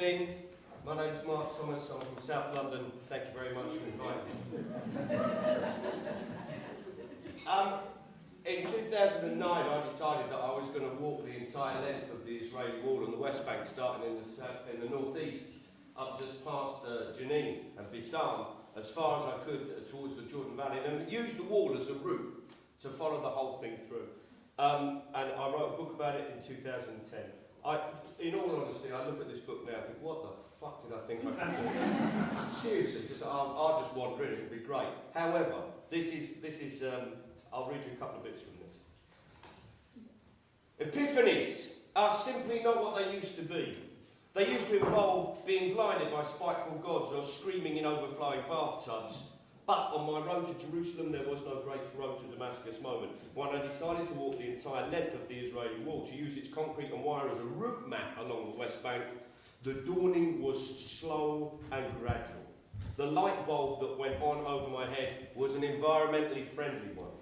evening. My name's Mark Thomas. I'm from South London. Thank you very much for inviting me. In 2009, I decided that I was going to walk the entire length of the Israeli wall on the West Bank, starting in the northeast, up just past Jenin and Bissam, as far as I could towards the Jordan Valley, and use the wall as a route to follow the whole thing through. And I wrote a book about it in 2010. In all honesty, I look at this book now and think, what the fuck did I think I could do? Seriously, I'll just wander in, it'll be great. However, this is I'll read you a couple of bits from this. Epiphanies are simply not what they used to be. They used to involve being blinded by spiteful gods or screaming in overflowing bathtubs. But on my road to Jerusalem, there was no great road to Damascus moment when I decided to walk the entire length of the Israeli wall, to use its concrete and wire as a route map along the West Bank. The dawning was slow and gradual. The light bulb that went on over my head was an environmentally friendly one.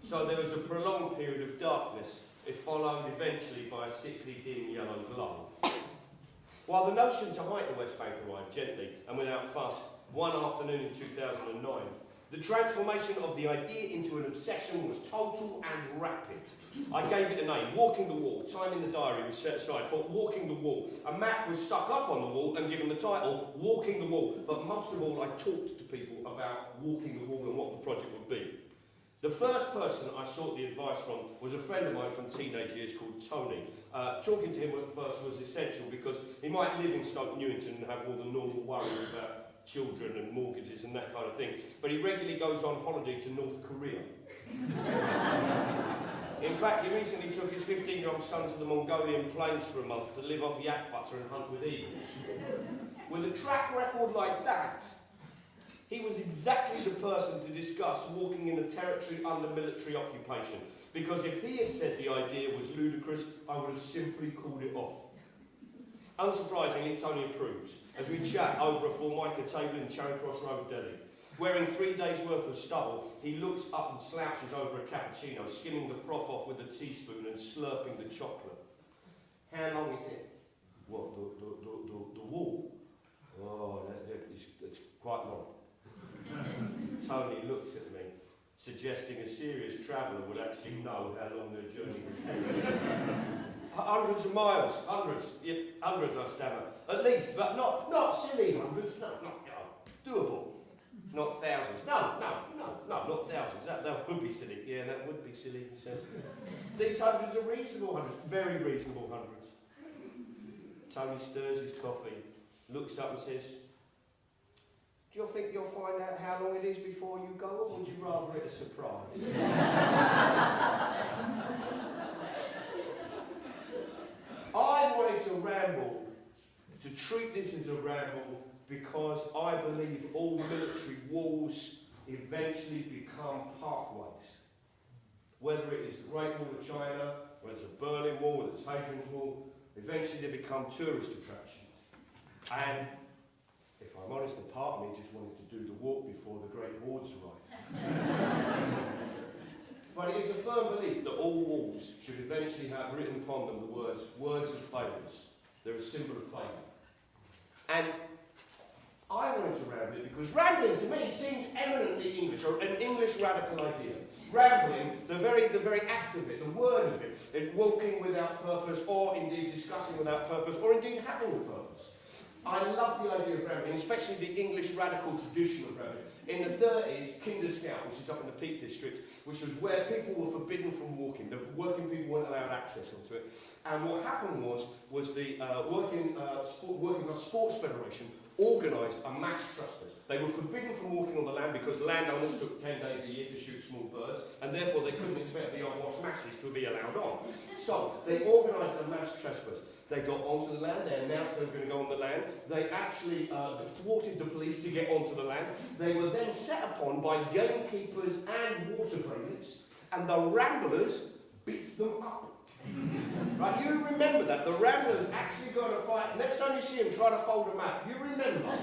So there was a prolonged period of darkness, it followed eventually by a sickly dim yellow glow. While the notion to hike the West Bank arrived gently and without fuss, one afternoon in 2009, the transformation of the idea into an obsession was total and rapid. I gave it a name, Walking the Wall. Time in the diary was set aside for Walking the Wall. A map was stuck up on the wall and given the title, Walking the Wall. But most of all, I talked to people about walking the wall and what the project would be. The first person I sought the advice from was a friend of mine from teenage years called Tony. Talking to him at first was essential because he might live in Stoke Newington and have all the normal worries about children and mortgages and that kind of thing, but he regularly goes on holiday to North Korea. In fact, he recently took his 15-year-old son to the Mongolian plains for a month to live off yak butter and hunt with eagles. With a track record like that, he was exactly the person to discuss walking in a territory under military occupation, because if he had said the idea was ludicrous, I would have simply called it off. Unsurprisingly, Tony approves, as we chat over a Formica table in Charing Cross Road, Delhi. Wearing 3 days' worth of stubble, he looks up and slouches over a cappuccino, skimming the froth off with a teaspoon and slurping the chocolate. How long is it? What, the wall? Oh, it's quite long. Tony looks at me, suggesting a serious traveller would actually know how long their journey would be. Hundreds of miles, hundreds, I stammer, at least, but not silly hundreds, no, doable, not thousands, no, not thousands, that would be silly, yeah, that would be silly, he says. These hundreds are reasonable hundreds, very reasonable hundreds. Tony stirs his coffee, looks up and says, do you think you'll find out how long it is before you go, or would you rather it a surprise? I wanted to ramble, to treat this as a ramble, because I believe all military walls eventually become pathways. Whether it is the Great Wall of China, whether it's a Berlin Wall, whether it's Hadrian's Wall, eventually they become tourist attractions. And if I'm honest, a part of me just wanted to do the walk before the Great Hordes arrived. But it is a firm belief that all walls should eventually have written upon them the words of favours. They're a symbol of favour. And I wanted to ramble it because rambling to me seemed eminently English, or an English radical idea. Rambling, the very act of it, the word of it, is walking without purpose, or indeed discussing without purpose, or indeed having a purpose. I love the idea of rambling, especially the English radical tradition of rambling. In the 30s, Kinderscout, which is up in the Peak District, which was where people were forbidden from walking. The working people weren't allowed access onto it. And what happened was the Working Class Sports Federation organised a mass trespass. They were forbidden from walking on the land because landowners took 10 days a year to shoot small birds, and therefore they couldn't expect the unwashed masses to be allowed on. So they organised a mass trespass. They got onto the land, they announced they were going to go on the land, they actually thwarted the police to get onto the land. They were then set upon by gamekeepers and water bailiffs, and the ramblers beat them up. Right, you remember that. The ramblers actually got a fight. Next time you see them, try to fold a map. You remember.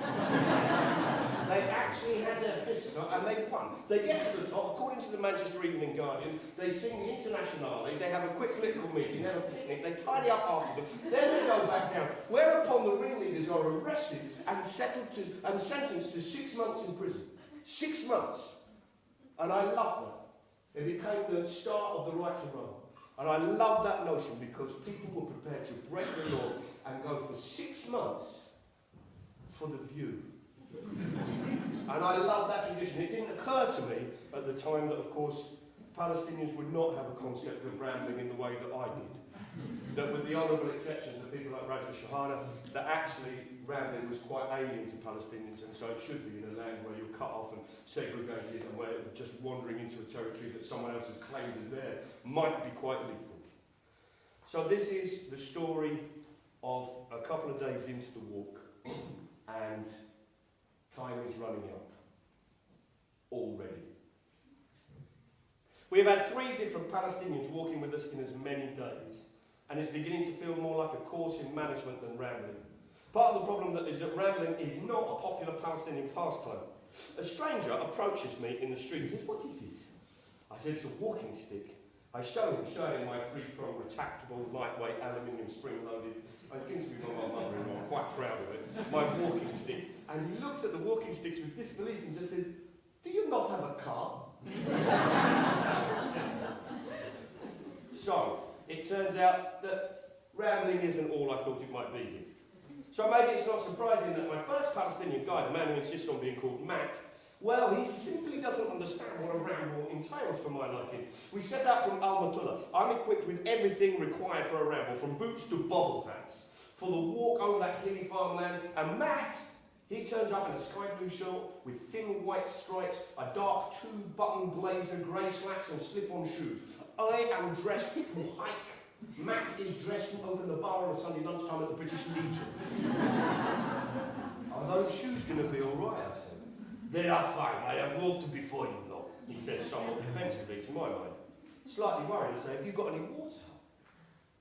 They actually had their fists up and they won. They get to the top, according to the Manchester Evening Guardian, they sing the Internationale, they have a quick political meeting, they have a picnic, they tidy up afterwards, then they go back down. Whereupon the ringleaders are arrested and sentenced to 6 months in prison. 6 months. And I love that. It became the start of the right to roam. And I love that notion because people were prepared to break the law and go for 6 months for the view. And I love that tradition. It didn't occur to me at the time that, of course, Palestinians would not have a concept of rambling in the way that I did. That with the honourable exceptions of people like Raja Shahana, that actually rambling was quite alien to Palestinians, and so it should be in a land where you're cut off and segregated and where just wandering into a territory that someone else has claimed as theirs might be quite lethal. So this is the story of a couple of days into the walk, and time is running out already. We have had 3 different Palestinians walking with us in as many days, and it's beginning to feel more like a course in management than rambling. Part of the problem is that rambling is not a popular Palestinian pastime. A stranger approaches me in the street and says, "What is this?" I said, "It's a walking stick." I show him my 3-prong retractable, lightweight, aluminium spring-loaded. I was given to me by my mother-in-law, I'm quite proud of it, my walking stick. And he looks at the walking sticks with disbelief and just says, "Do you not have a car?" So, it turns out that rambling isn't all I thought it might be. So maybe it's not surprising that my first Palestinian guide, a man who insists on being called Matt, well, he simply doesn't understand what a ramble entails for my liking. We set out from Al-Matullah. I'm equipped with everything required for a ramble, from boots to bobble hats, for the walk over that hilly farmland. And Matt, he turns up in a sky blue shirt with thin white stripes, a dark 2-button blazer, grey slacks and slip-on shoes. I am dressed to hike. Matt is dressed to open the bar on a Sunday lunchtime at the British Legion. Are those shoes going to be all right? I said. "They are fine. I have walked before, you know," he said somewhat defensively to my mind. Slightly worried, I say, "Have you got any water?"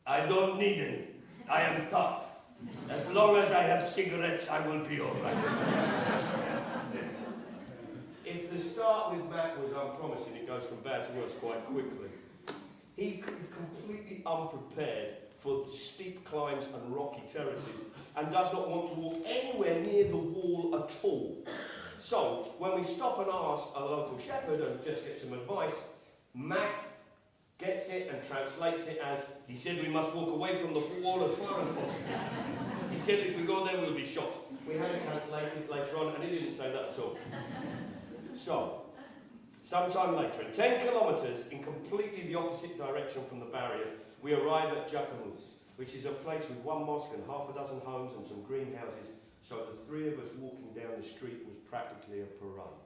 "I don't need any. I am tough. As long as I have cigarettes, I will be all right." If the start with Matt was unpromising, it goes from bad to worse quite quickly. He is completely unprepared for steep climbs and rocky terraces and does not want to walk anywhere near the wall at all. So, when we stop and ask a local shepherd and just get some advice, Matt gets it and translates it as, "He said we must walk away from the wall as far as possible. He said if we go there we'll be shot." We had it translated later on and he didn't say that at all. So, sometime later, at 10 kilometres in completely the opposite direction from the barrier, we arrive at Jacquemus, which is a place with 1 mosque and half a dozen homes and some greenhouses, so the 3 of us walking down the street was practically a parade.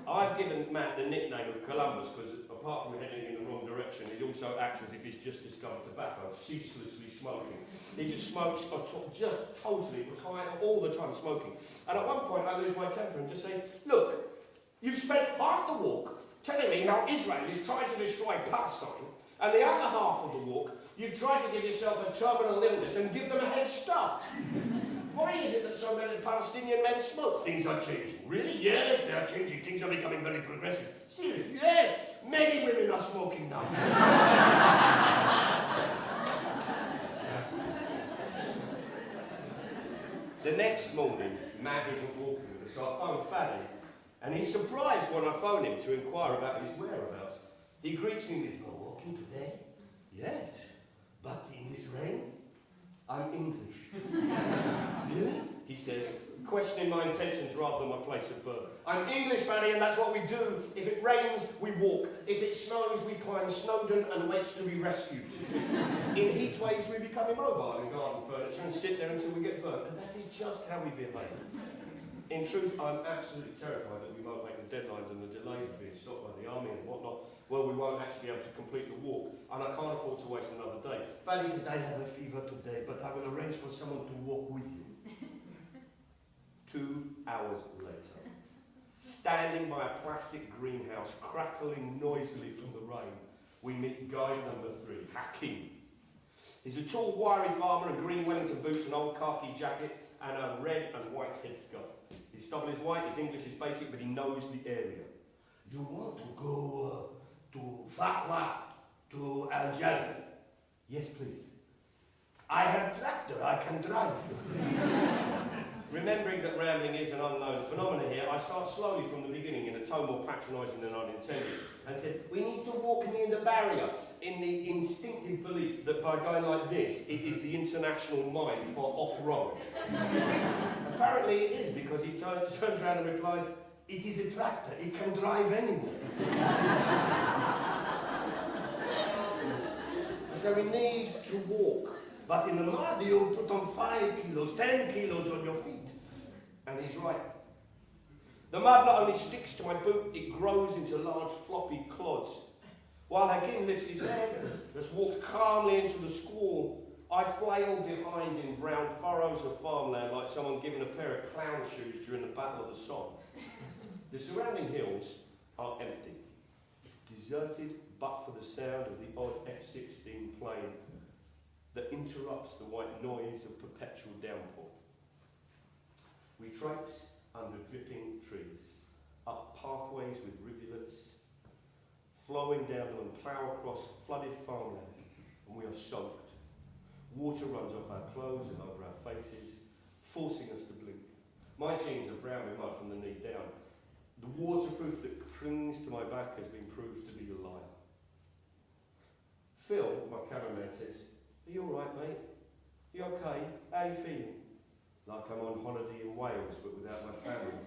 I've given Matt the nickname of Columbus because, apart from heading in the wrong direction, it also acts as if he's just discovered tobacco, ceaselessly smoking. He just smokes, just totally all the time smoking. And at one point I lose my temper and just say, "Look, you've spent half the walk telling me how Israel is trying to destroy Palestine, and the other half of the walk, you've tried to give yourself a terminal illness and give them a head start. Why is it that so many Palestinian men smoke? Things are changing." "Really?" "Yes, they are changing. Things are becoming very progressive." "Seriously?" "Yes, many women are smoking now." The next morning, Matt isn't walking with us, so I phone Faddy. And he's surprised when I phone him to inquire about his whereabouts. He greets me with, "You're walking today?" "Yes, but in this rain?" "I'm English." "Really?" he says, questioning my intentions rather than my place of birth. "I'm English, Fanny, and that's what we do. If it rains, we walk. If it snows, we climb Snowdon and wait to be rescued. In heat waves, we become immobile in garden furniture and sit there until we get burnt. And that is just how we behave. In truth, I'm absolutely terrified that we won't make the deadlines and the delays of being stopped by the army and whatnot. Well, we won't actually be able to complete the walk, and I can't afford to waste another day. Fanny said, "I have a fever today, but I will arrange for someone to walk with you." 2 hours later, standing by a plastic greenhouse, crackling noisily from the rain, we meet guide number 3, Hakim. He's a tall, wiry farmer in green Wellington boots, an old khaki jacket, and a red and white headscarf. His stubble is white, his English is basic, but he knows the area. You want to go to Fakwa, to Algeria? Yes, please. I have tractor, I can drive. Remembering that rambling is an unknown phenomenon here, I start slowly from the beginning in a tone more patronising than I'd intended, and said, we need to walk near the barrier, in the instinctive belief that by going like this, it is the international mile for off-road. Apparently it is, because he turns around and replies, it is a tractor, it can drive anywhere. So we need to walk. But in the mud, you put on 5 kilos, 10 kilos on your feet. And he's right. The mud not only sticks to my boot, it grows into large floppy clods. While Hakim lifts his head and just walks calmly into the squall, I flail behind in brown furrows of farmland like someone given a pair of clown shoes during the Battle of the Somme. The surrounding hills are empty, deserted but for the sound of the odd F-16 plane that interrupts the white noise of perpetual downpour. We traipse under dripping trees, up pathways with rivulets, flowing down them and plough across flooded farmland, and we are soaked. Water runs off our clothes and over our faces, forcing us to blink. My jeans are brown with mud from the knee down. The waterproof that clings to my back has been proved to be a lie. Phil, my cameraman, says, are you all right, mate? You okay? How are you feeling? Like I'm on holiday in Wales, but without my family.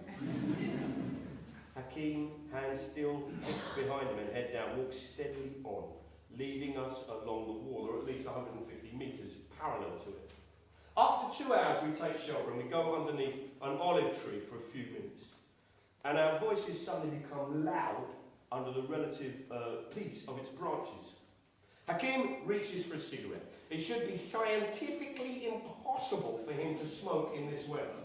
Hakim, hands still, hips behind him and head down, walks steadily on, leading us along the wall, or at least 150 metres parallel to it. After 2 hours, we take shelter and we go underneath an olive tree for a few minutes. And our voices suddenly become loud under the relative peace of its branches. Hakim reaches for a cigarette. It should be scientifically impossible for him to smoke in this weather.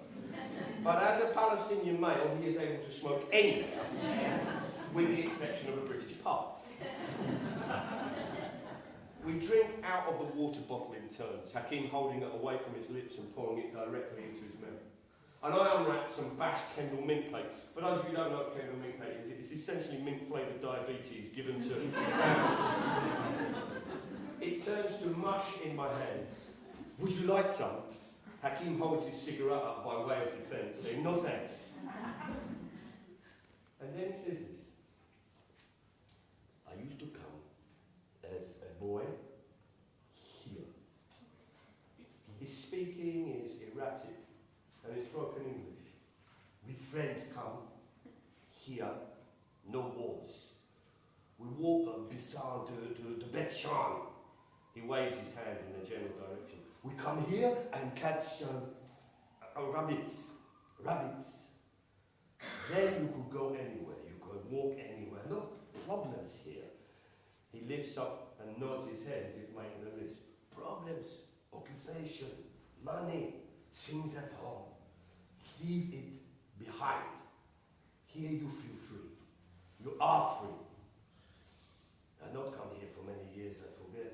But as a Palestinian male, he is able to smoke anywhere, yes, with the exception of a British pub. We drink out of the water bottle in turns, Hakim holding it away from his lips and pouring it directly into his mouth. And I unwrap some bashed Kendal mint cake. For those of you who don't know what Kendal mint cake is, it's essentially mint-flavoured diabetes given to It turns to mush in my hands. Would you like some? Hakim holds his cigarette up by way of defence, saying, no thanks. And then he says this. I used to come as a boy here. His speaking is erratic and it's broken English. With friends come here, no walls. We walk beside the Bet Shan. He waves his hand in the general direction. We come here and catch rabbits. Then you could go anywhere. You could walk anywhere. No problems here. He lifts up and nods his head as if making a list. Problems, occupation, money, things at home. Leave it behind. Here you feel free. You are free. I've not come here for many years, I forget.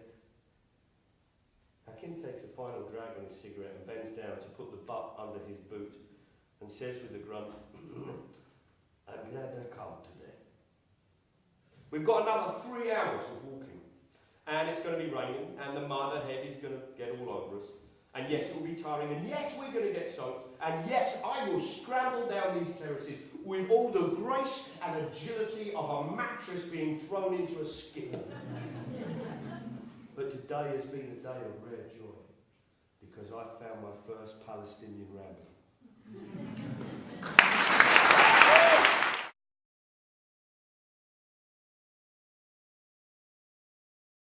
Hakim takes a final drag on his cigarette and bends down to put the butt under his boot and says with a grunt, I'm glad I come today. We've got another 3 hours of walking, and it's going to be raining, and the mud ahead is going to get all over us. And yes, it will be tiring, and yes, we're going to get soaked, and yes, I will scramble down these terraces with all the grace and agility of a mattress being thrown into a skip. But today has been a day of rare joy, because I found my first Palestinian ramble.